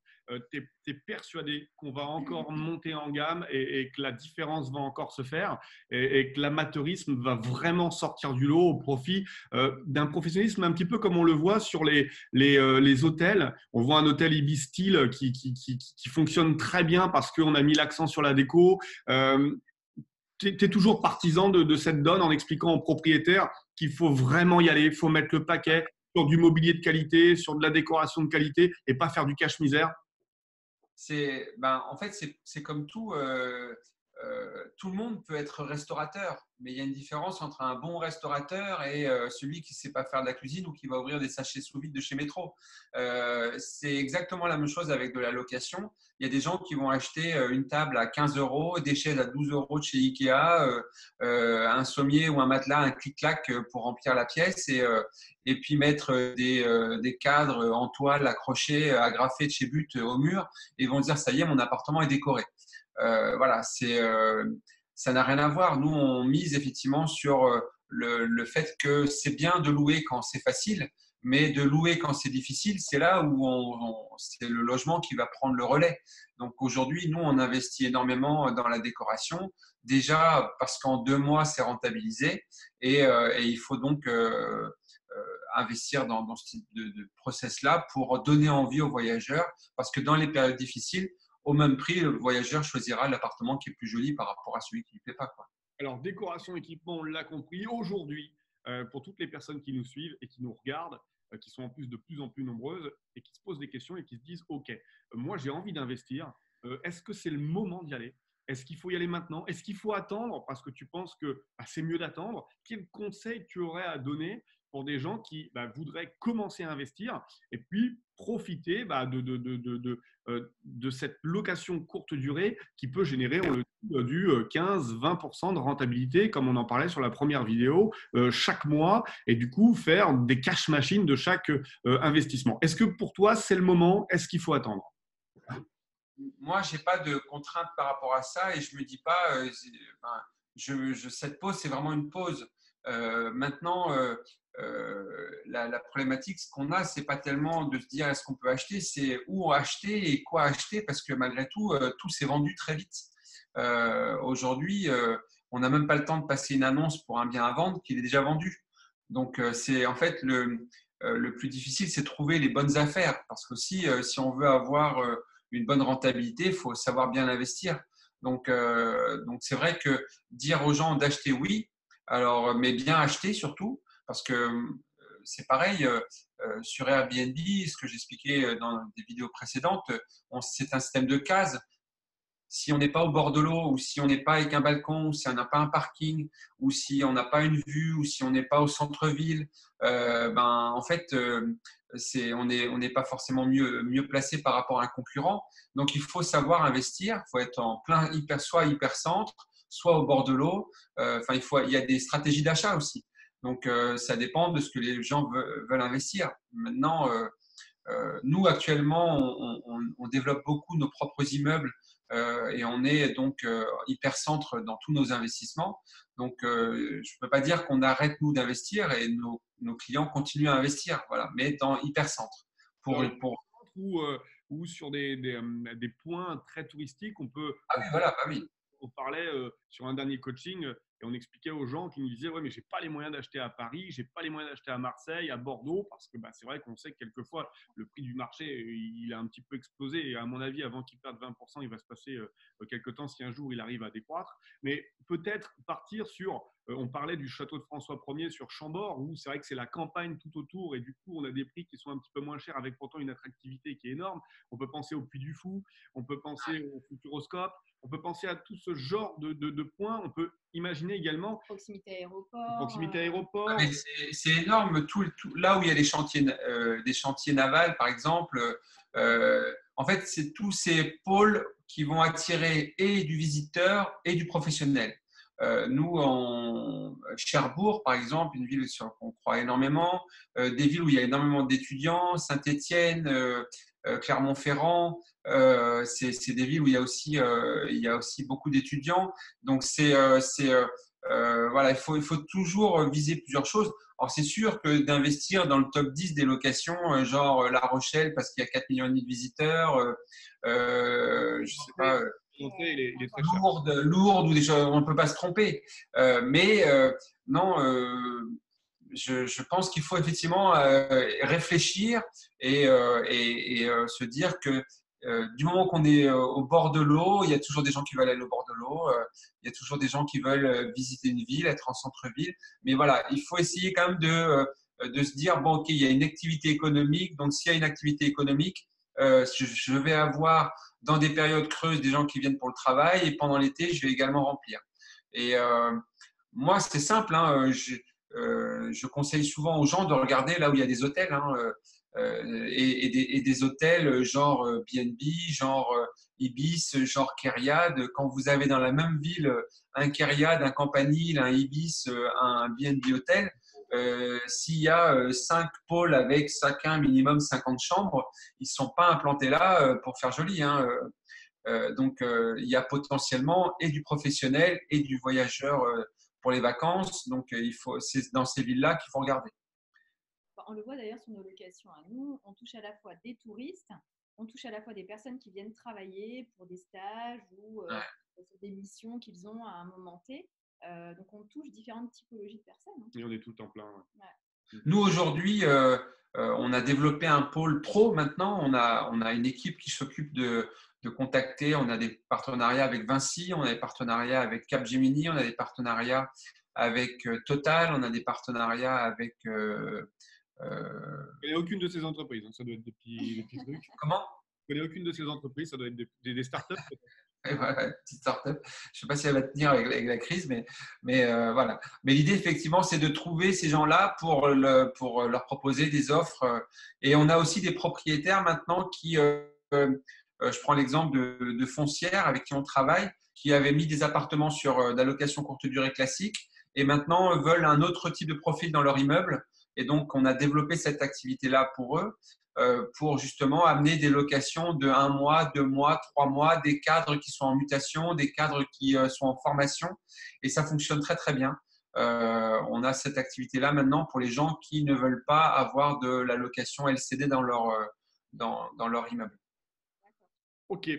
Tu es persuadé qu'on va encore monter en gamme et que la différence va encore se faire et que l'amateurisme va vraiment sortir du lot au profit d'un professionnalisme un petit peu comme on le voit sur les hôtels. On voit un hôtel Ibis Style qui fonctionne très bien parce qu'on a mis l'accent sur la déco. Tu es toujours partisan de cette donne en expliquant aux propriétaires qu'il faut vraiment y aller, il faut mettre le paquet sur du mobilier de qualité, sur de la décoration de qualité et pas faire du cache-misère. En fait, c'est comme tout. Tout le monde peut être restaurateur, mais il y a une différence entre un bon restaurateur et celui qui ne sait pas faire de la cuisine ou qui va ouvrir des sachets sous vide de chez Métro. C'est exactement la même chose avec de la location. Il y a des gens qui vont acheter une table à 15 euros, des chaises à 12 euros de chez Ikea, un sommier ou un matelas, un clic-clac pour remplir la pièce et puis mettre des cadres en toile accrochés, agrafés de chez But au mur et ils vont dire ça y est, mon appartement est décoré. Voilà, ça n'a rien à voir. Nous, on mise effectivement sur le fait que c'est bien de louer quand c'est facile, mais de louer quand c'est difficile, c'est là où c'est le logement qui va prendre le relais. Donc aujourd'hui, nous, on investit énormément dans la décoration, déjà parce qu'en 2 mois, c'est rentabilisé et il faut donc investir dans ce type de process-là pour donner envie aux voyageurs, parce que dans les périodes difficiles, au même prix, le voyageur choisira l'appartement qui est plus joli par rapport à celui qui ne lui plaît pas, quoi. Alors, décoration, équipement, on l'a compris. Aujourd'hui, pour toutes les personnes qui nous suivent et qui nous regardent, qui sont en plus en plus nombreuses et qui se posent des questions et qui se disent « Ok, moi j'ai envie d'investir. Est-ce que c'est le moment d'y aller ? Est-ce qu'il faut y aller maintenant ? Est-ce qu'il faut attendre parce que tu penses que c'est mieux d'attendre ? Quel conseil tu aurais à donner pour des gens qui voudraient commencer à investir et puis profiter de cette location courte durée qui peut générer, on le dit, du 15-20% de rentabilité, comme on en parlait sur la première vidéo, chaque mois, et du coup faire des cash machines de chaque investissement. Est-ce que pour toi, c'est le moment ? Est-ce qu'il faut attendre ? Moi, je n'ai pas de contraintes par rapport à ça et je ne me dis pas, cette pause, c'est vraiment une pause. Maintenant, la problématique, ce qu'on a, ce n'est pas tellement de se dire est-ce qu'on peut acheter, c'est où acheter et quoi acheter, parce que malgré tout, tout s'est vendu très vite. Aujourd'hui, on n'a même pas le temps de passer une annonce pour un bien à vendre qu'il est déjà vendu. Donc, c'est en fait le plus difficile, c'est de trouver les bonnes affaires, parce que si on veut avoir une bonne rentabilité, il faut savoir bien investir. Donc c'est vrai que dire aux gens d'acheter, oui, alors, mais bien acheter surtout, parce que c'est pareil, sur Airbnb, ce que j'expliquais dans des vidéos précédentes, c'est un système de cases. Si on n'est pas au bord de l'eau, ou si on n'est pas avec un balcon, ou si on n'a pas un parking, ou si on n'a pas une vue, ou si on n'est pas au centre-ville, en fait, on n'est pas forcément mieux placé par rapport à un concurrent. Donc, il faut savoir investir. Il faut être en plein soit hyper centre, soit au bord de l'eau. Il y a des stratégies d'achat aussi. Donc, ça dépend de ce que les gens veulent investir. Maintenant, nous, actuellement, on développe beaucoup nos propres immeubles et on est donc hyper centre dans tous nos investissements. Donc, je ne peux pas dire qu'on arrête, nous, d'investir et nos clients continuent à investir, voilà, mais dans hyper centre. Ou sur des points très touristiques, on peut… Ah oui, voilà, bah oui. On parlait sur un dernier coaching Et on expliquait aux gens qui nous disaient « Ouais, mais je n'ai pas les moyens d'acheter à Paris, je n'ai pas les moyens d'acheter à Marseille, à Bordeaux, parce que c'est vrai qu'on sait que quelquefois, le prix du marché, il a un petit peu explosé. Et à mon avis, avant qu'il perde 20%, il va se passer quelques temps si un jour il arrive à décroître. Mais peut-être partir sur… on parlait du château de François Ier sur Chambord, où c'est vrai que c'est la campagne tout autour et du coup, on a des prix qui sont un petit peu moins chers avec pourtant une attractivité qui est énorme. On peut penser au Puy du Fou, on peut penser au Futuroscope, on peut penser à tout ce genre de points. On peut imaginer également… Proximité aéroport. Proximité aéroport. Mais c'est énorme. Là où il y a des chantiers navals, par exemple, en fait, c'est tous ces pôles qui vont attirer et du visiteur et du professionnel. Nous, Cherbourg, par exemple, une ville qu'on croit énormément, des villes où il y a énormément d'étudiants, Saint-Étienne, Clermont-Ferrand, c'est des villes où il y a aussi beaucoup d'étudiants. Donc, voilà, il faut toujours viser plusieurs choses. Alors, c'est sûr que d'investir dans le top 10 des locations, genre La Rochelle, parce qu'il y a 4,5 millions de visiteurs, je sais pas, Lourdes ou des choses, on ne peut pas se tromper. Non, je pense qu'il faut effectivement réfléchir et se dire que du moment qu'on est au bord de l'eau, il y a toujours des gens qui veulent aller au bord de l'eau, il y a toujours des gens qui veulent visiter une ville, être en centre-ville. Mais voilà, il faut essayer quand même de se dire, bon, ok, il y a une activité économique, donc s'il y a une activité économique, je vais avoir dans des périodes creuses des gens qui viennent pour le travail et pendant l'été, je vais également remplir. Et moi, c'est simple, hein, je conseille souvent aux gens de regarder là où il y a des hôtels, hein, et des hôtels genre B&B, genre Ibis, genre Kériade. Quand vous avez dans la même ville un Kériade, un Campanile, un Ibis, un B&B hôtel, s'il y a 5 pôles avec chacun minimum 50 chambres, ils ne sont pas implantés là pour faire joli, hein. Donc, il y a potentiellement et du professionnel et du voyageur pour les vacances. Donc, c'est dans ces villes-là qu'il faut regarder. On le voit d'ailleurs sur nos locations à nous, on touche à la fois des touristes, on touche à la fois des personnes qui viennent travailler pour des stages ou des missions qu'ils ont à un moment T. Donc, on touche différentes typologies de personnes. Hein. Et on est tout le temps plein. Ouais. Nous, aujourd'hui, on a développé un pôle pro maintenant. On a une équipe qui s'occupe de contacter. On a des partenariats avec Vinci, on a des partenariats avec Capgemini, on a des partenariats avec Total, on a des partenariats avec… Il n'y a aucune de ces entreprises, hein. Ça doit être des petits trucs. Comment ? Il n'y a aucune de ces entreprises, ça doit être des startups. Ouais, petite startup. Je ne sais pas si elle va tenir avec la crise, mais voilà. Mais l'idée, effectivement, c'est de trouver ces gens-là pour leur proposer des offres. Et on a aussi des propriétaires maintenant qui, je prends l'exemple de Foncière avec qui on travaille, qui avaient mis des appartements sur la location courte durée classique et maintenant veulent un autre type de profil dans leur immeuble. Et donc, on a développé cette activité-là pour eux, pour justement amener des locations de 1 mois, 2 mois, 3 mois, des cadres qui sont en mutation, des cadres qui sont en formation. Et ça fonctionne très, très bien. On a cette activité-là maintenant pour les gens qui ne veulent pas avoir de la location LCD dans leur immeuble. Ok,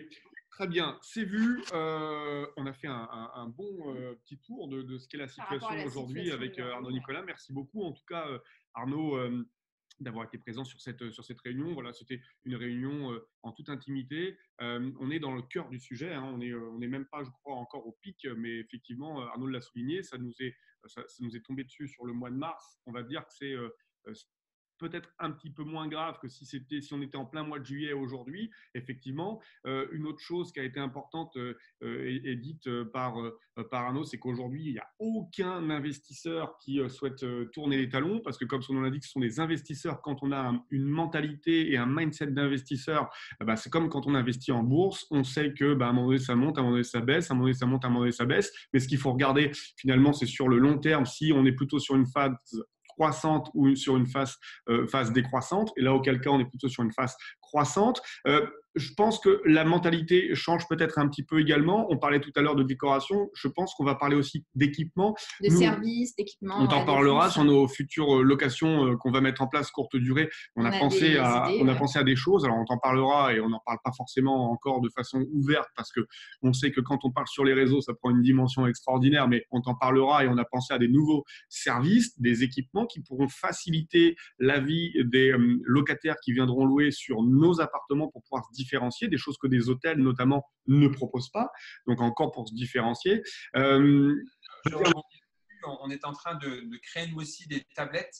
très bien. C'est vu. On a fait un bon petit tour de ce qu'est la situation aujourd'hui avec Arnaud Nicolas. Merci beaucoup. En tout cas, Arnaud, d'avoir été présent sur cette réunion. Voilà, c'était une réunion en toute intimité. On est dans le cœur du sujet. Hein. On n'est même pas, je crois, encore au pic, mais effectivement, Arnaud l'a souligné. Ça nous est tombé dessus sur le mois de mars. On va dire que c'est peut-être un petit peu moins grave que si on était en plein mois de juillet aujourd'hui. Effectivement, une autre chose qui a été importante et dite par Arnaud, c'est qu'aujourd'hui, il n'y a aucun investisseur qui souhaite tourner les talons parce que, comme son nom l'indique, ce sont des investisseurs. Quand on a une mentalité et un mindset d'investisseur, c'est comme quand on investit en bourse. On sait que à un moment donné, ça monte, à un moment donné, ça baisse, à un moment donné, ça monte, à un moment donné, ça baisse. Mais ce qu'il faut regarder, finalement, c'est sur le long terme, si on est plutôt sur une phase croissante ou sur une phase décroissante. Et là, auquel cas, on est plutôt sur une phase croissante. je pense que la mentalité change peut-être un petit peu également. On parlait tout à l'heure de décoration. Je pense qu'on va parler aussi d'équipement. De Nous, services, on d'équipements, t'en ouais, parlera d'office. sur nos futures locations qu'on va mettre en place courte durée. On a Des idées, ouais. pensé à des choses. Alors, on t'en parlera et on n'en parle pas forcément encore de façon ouverte parce que on sait que quand on parle sur les réseaux, ça prend une dimension extraordinaire, mais on t'en parlera et on a pensé à des nouveaux services, des équipements qui pourront faciliter la vie des locataires qui viendront louer sur nos appartements pour pouvoir se différencier, des choses que des hôtels notamment ne proposent pas. Donc, encore pour se différencier. Je rebondis dessus. On est en train de créer nous aussi des tablettes,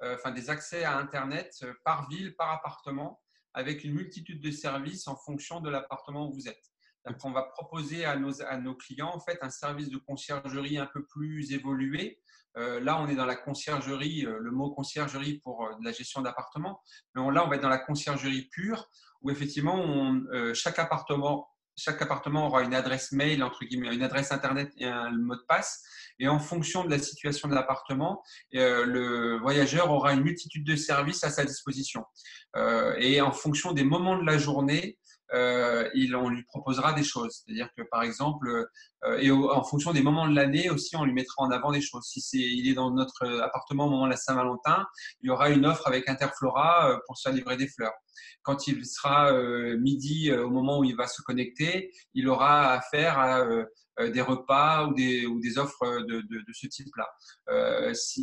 enfin des accès à Internet par ville, par appartement, avec une multitude de services en fonction de l'appartement où vous êtes. Donc, on va proposer à nos clients en fait un service de conciergerie un peu plus évolué. Là, on est dans la conciergerie, le mot conciergerie pour la gestion d'appartement, mais là, on va être dans la conciergerie pure, où effectivement, chaque appartement aura une adresse mail, entre guillemets, une adresse Internet et un mot de passe. Et en fonction de la situation de l'appartement, le voyageur aura une multitude de services à sa disposition. Et en fonction des moments de la journée, on lui proposera des choses. C'est-à-dire que, par exemple, en fonction des moments de l'année aussi, on lui mettra en avant des choses. Si il est dans notre appartement au moment de la Saint-Valentin, il y aura une offre avec Interflora pour se faire livrer des fleurs. Quand il sera midi, au moment où il va se connecter, il aura affaire à des repas ou des offres de ce type-là.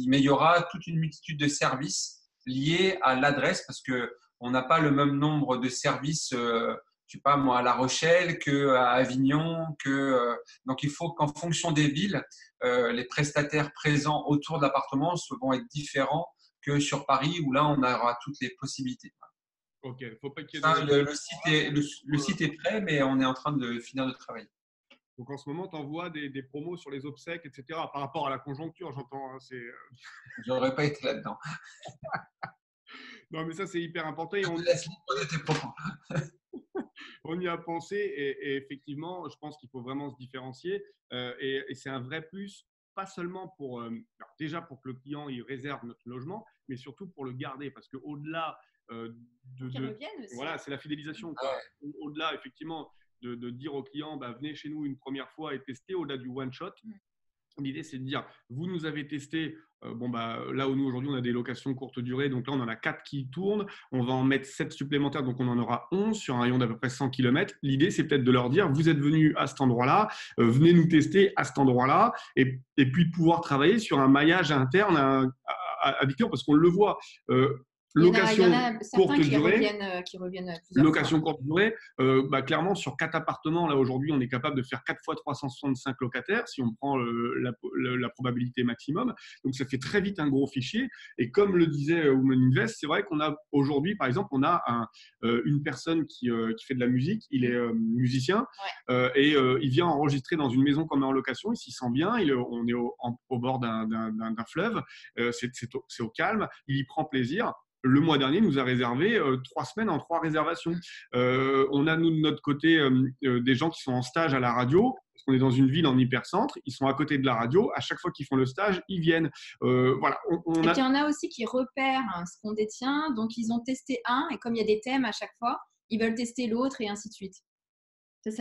Mais il y aura toute une multitude de services liés à l'adresse parce qu'on n'a pas le même nombre de services je sais pas moi, à La Rochelle, qu'à Avignon, donc il faut qu'en fonction des villes, les prestataires présents autour de l'appartement vont être différents que sur Paris où là on aura toutes les possibilités. Ok, faut pas qu'il y ait Ça, le site est prêt, mais on est en train de finir de travailler. Donc en ce moment, tu envoies des promos sur les obsèques, etc. Par rapport à la conjoncture, j'entends. Hein, J'aurais pas été là-dedans. Non, mais ça, c'est hyper important. Et Je te laisse libre de tes propos. on y a pensé et effectivement, je pense qu'il faut vraiment se différencier et c'est un vrai plus, pas seulement déjà pour que le client il réserve notre logement, mais surtout pour le garder parce qu'au-delà Qu'ils reviennent aussi. voilà, c'est la fidélisation. Quoi. Ouais. Au-delà, effectivement, de dire au client, bah, venez chez nous une première fois et testez au-delà du one-shot. L'idée, c'est de dire, vous nous avez testé, là où nous, aujourd'hui, on a des locations courte durée, donc là, on en a 4 qui tournent, on va en mettre 7 supplémentaires, donc on en aura 11 sur un rayon d'à peu près 100 km. L'idée, c'est peut-être de leur dire, vous êtes venus à cet endroit-là, venez nous tester à cet endroit-là, et puis de pouvoir travailler sur un maillage interne à Victor, parce qu'on le voit. Location courte durée, qui reviennent plusieurs location fois. courte durée, clairement sur 4 appartements, là aujourd'hui on est capable de faire 4 fois 365 locataires si on prend la probabilité maximum. Donc ça fait très vite un gros fichier. Et comme le disait Women Invest, c'est vrai qu'on a aujourd'hui, par exemple, on a une personne qui fait de la musique, il est musicien et il vient enregistrer dans une maison qu'on met en location, il s'y sent bien, on est au bord d'un fleuve, c'est au calme, il y prend plaisir. Le mois dernier, il nous a réservé 3 semaines en 3 réservations. On a, nous, de notre côté, des gens qui sont en stage à la radio, parce qu'on est dans une ville en hypercentre, ils sont à côté de la radio. À chaque fois qu'ils font le stage, ils viennent. Voilà, et puis, il y en a aussi qui repèrent ce qu'on détient. Donc, ils ont testé un, et comme il y a des thèmes à chaque fois, ils veulent tester l'autre, et ainsi de suite. Ce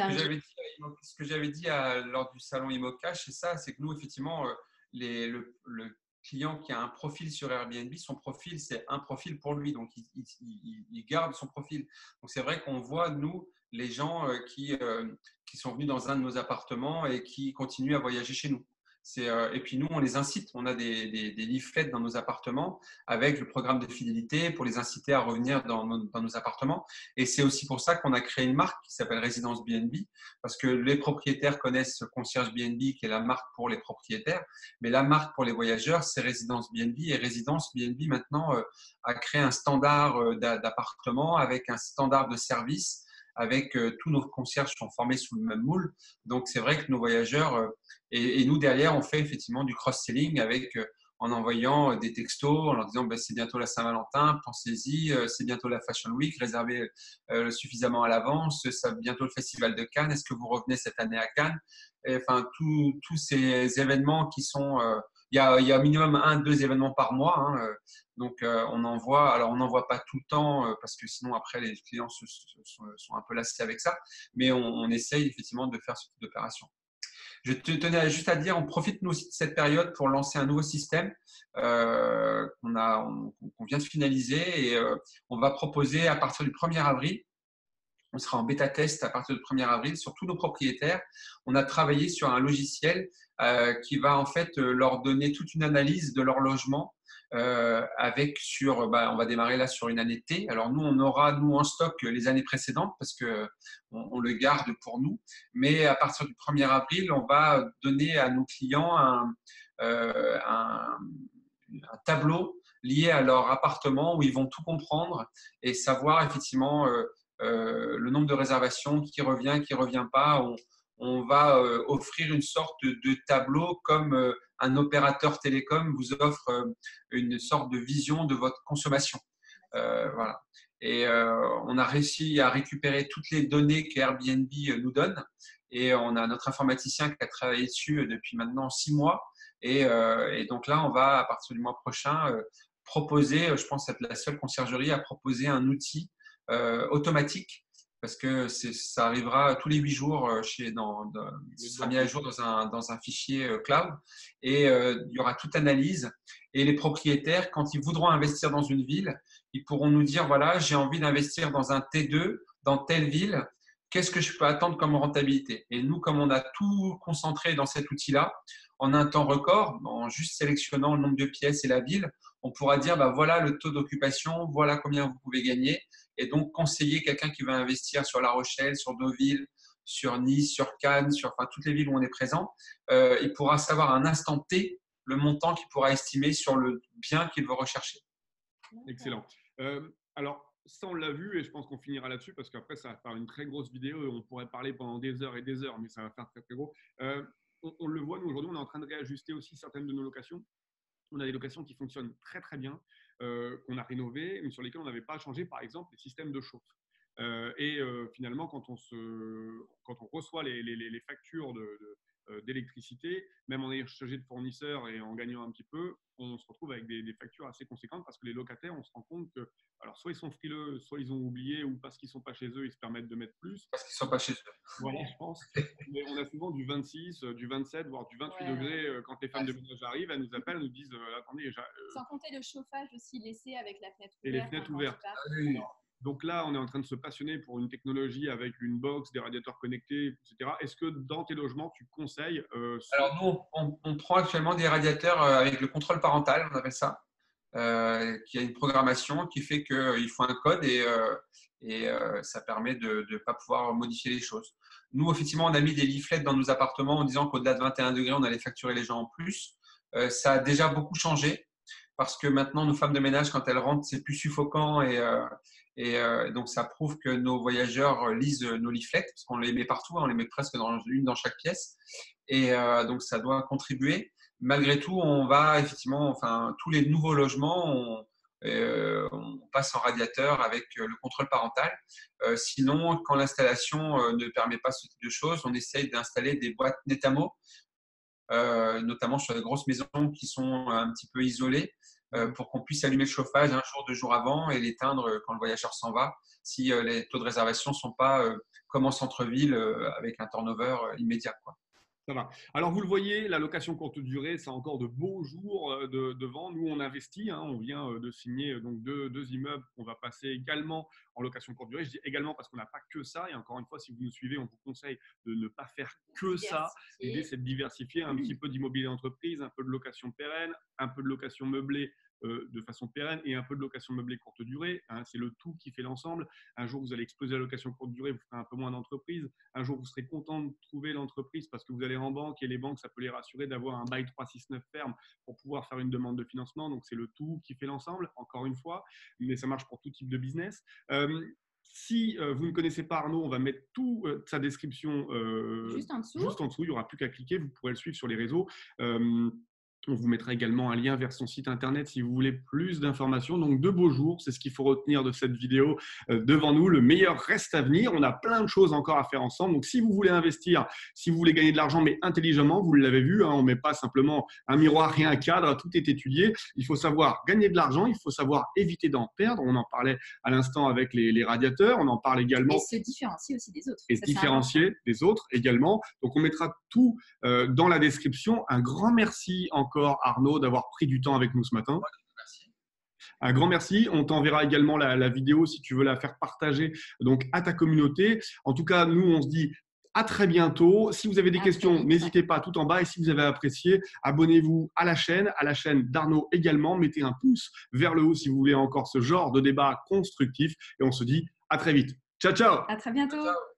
que j'avais dit lors du salon Imocash, c'est ça, c'est que nous, effectivement, le client qui a un profil sur Airbnb, son profil, c'est un profil pour lui. Donc, il garde son profil. Donc, c'est vrai qu'on voit, nous, les gens qui sont venus dans un de nos appartements et qui continuent à voyager chez nous. Et puis, nous, on les incite. On a des leaflets dans nos appartements avec le programme de fidélité pour les inciter à revenir dans nos appartements. Et c'est aussi pour ça qu'on a créé une marque qui s'appelle Résidence BNB, parce que les propriétaires connaissent Concierge BNB, qui est la marque pour les propriétaires, mais la marque pour les voyageurs, c'est Résidence BNB. Et Résidence BNB, maintenant, a créé un standard d'appartement avec un standard de service, avec tous nos concierges sont formés sous le même moule. Donc, c'est vrai que nos voyageurs, et nous, derrière, on fait effectivement du cross-selling en envoyant des textos, en leur disant c'est bientôt la Saint-Valentin, pensez-y, c'est bientôt la Fashion Week, réservez suffisamment à l'avance, c'est bientôt le Festival de Cannes, est-ce que vous revenez cette année à Cannes? Et, enfin, tous ces événements qui sont il y a minimum 1-2 événements par mois. Hein, donc, on envoie. Alors, on n'envoie pas tout le temps parce que sinon, après, les clients sont un peu lassés avec ça. Mais on essaye effectivement de faire ce type d'opération. Je tenais juste à dire, on profite nous aussi de cette période pour lancer un nouveau système qu'on vient de finaliser et on va proposer à partir du 1er avril. On sera en bêta-test à partir du 1er avril sur tous nos propriétaires. On a travaillé sur un logiciel qui va en fait leur donner toute une analyse de leur logement on va démarrer là sur une année T. Alors nous, on aura en stock les années précédentes parce que on le garde pour nous. Mais à partir du 1er avril, on va donner à nos clients un tableau lié à leur appartement où ils vont tout comprendre et savoir effectivement le nombre de réservations, qui revient pas. On va offrir une sorte de tableau comme un opérateur télécom vous offre une sorte de vision de votre consommation. Voilà. Et on a réussi à récupérer toutes les données que Airbnb nous donne. Et on a notre informaticien qui a travaillé dessus depuis maintenant 6 mois. Et donc là, on va, à partir du mois prochain, proposer, je pense être la seule conciergerie à proposer un outil automatique parce que ça arrivera tous les 8 jours ce sera mis à jour dans un fichier cloud et il y aura toute analyse et les propriétaires, quand ils voudront investir dans une ville, ils pourront nous dire voilà, j'ai envie d'investir dans un T2 dans telle ville, qu'est-ce que je peux attendre comme rentabilité? Et nous, comme on a tout concentré dans cet outil-là, en un temps record, en juste sélectionnant le nombre de pièces et la ville, on pourra dire bah, voilà le taux d'occupation, voilà combien vous pouvez gagner. Et donc, conseiller quelqu'un qui va investir sur La Rochelle, sur Deauville, sur Nice, sur Cannes, sur toutes les villes où on est présent, il pourra savoir à un instant T le montant qu'il pourra estimer sur le bien qu'il veut rechercher. Excellent. Alors, ça, on l'a vu et je pense qu'on finira là-dessus parce qu'après, ça va faire une très grosse vidéo et on pourrait parler pendant des heures et des heures, mais ça va faire très, très gros. On le voit, nous, aujourd'hui, on est en train de réajuster aussi certaines de nos locations. On a des locations qui fonctionnent très, très bien, qu'on a rénovées, mais sur lesquelles on n'avait pas changé, par exemple, les systèmes de chauffe. Finalement, quand on reçoit les factures d'électricité, même en ayant changé de fournisseur et en gagnant un petit peu, on se retrouve avec des factures assez conséquentes parce que les locataires, on se rend compte que, alors soit ils sont frileux, soit ils ont oublié, ou parce qu'ils ne sont pas chez eux, ils se permettent de mettre plus. Parce qu'ils ne sont pas chez eux. Voilà, je pense. Mais on a souvent du 26, du 27, voire du 28 degrés. Quand les femmes de ménage arrivent, elles nous appellent, elles nous disent attendez. Sans compter le chauffage aussi laissé avec la fenêtre ouverte. Et les fenêtres ouvertes. Donc là, on est en train de se passionner pour une technologie avec une box, des radiateurs connectés, etc. Est-ce que dans tes logements, tu conseilles Alors nous, on prend actuellement des radiateurs avec le contrôle parental, on appelle ça, qui a une programmation qui fait qu'il faut un code et ça permet de ne pas pouvoir modifier les choses. Nous, effectivement, on a mis des leaflets dans nos appartements en disant qu'au-delà de 21 degrés, on allait facturer les gens en plus. Ça a déjà beaucoup changé parce que maintenant, nos femmes de ménage, quand elles rentrent, c'est plus suffocant et donc, ça prouve que nos voyageurs lisent nos leaflets parce qu'on les met partout, on les met presque dans chaque pièce. Et donc, ça doit contribuer. Malgré tout, on va effectivement, tous les nouveaux logements, on passe en radiateur avec le contrôle parental. Sinon, quand l'installation ne permet pas ce type de choses, on essaye d'installer des boîtes Netamo, notamment sur les grosses maisons qui sont un petit peu isolées, pour qu'on puisse allumer le chauffage 2 jours avant et l'éteindre quand le voyageur s'en va, si les taux de réservation ne sont pas comme en centre-ville avec un turnover immédiat, quoi. Ça va. Alors, vous le voyez, la location courte durée, ça a encore de beaux jours devant. Nous, on investit. On vient de signer donc deux immeubles qu'on va passer également en location courte durée. Je dis également parce qu'on n'a pas que ça. Et encore une fois, si vous nous suivez, on vous conseille de ne pas faire que ça. L'idée, c'est de diversifier un petit peu d'immobilier d'entreprise, un peu de location pérenne, un peu de location meublée de façon pérenne et un peu de location meublée courte durée. C'est le tout qui fait l'ensemble. Un jour, vous allez exploser la location courte durée, vous ferez un peu moins d'entreprise. Un jour, vous serez content de trouver l'entreprise parce que vous allez en banque et les banques, ça peut les rassurer d'avoir un bail 369 ferme pour pouvoir faire une demande de financement. Donc, c'est le tout qui fait l'ensemble, encore une fois, mais ça marche pour tout type de business. Si vous ne connaissez pas Arnaud, on va mettre toute sa description juste en dessous. Il n'y aura plus qu'à cliquer. Vous pourrez le suivre sur les réseaux. On vous mettra également un lien vers son site internet si vous voulez plus d'informations. Donc, de beaux jours, c'est ce qu'il faut retenir de cette vidéo devant nous. Le meilleur reste à venir. On a plein de choses encore à faire ensemble. Donc, si vous voulez investir, si vous voulez gagner de l'argent, mais intelligemment, vous l'avez vu, hein, on ne met pas simplement un miroir et un cadre, tout est étudié. Il faut savoir gagner de l'argent, il faut savoir éviter d'en perdre. On en parlait à l'instant avec les radiateurs, on en parle également. Et se différencier aussi des autres. Et se différencier des autres également. Donc, on mettra tout dans la description. Un grand merci encore, Arnaud, d'avoir pris du temps avec nous ce matin. Merci. Un grand merci. On t'enverra également la vidéo si tu veux la faire partager donc, à ta communauté. En tout cas, nous, on se dit à très bientôt. Si vous avez des questions, n'hésitez pas tout en bas. Et si vous avez apprécié, abonnez-vous à la chaîne d'Arnaud également. Mettez un pouce vers le haut si vous voulez encore ce genre de débat constructif. Et on se dit à très vite. Ciao, ciao. À très bientôt. Ciao.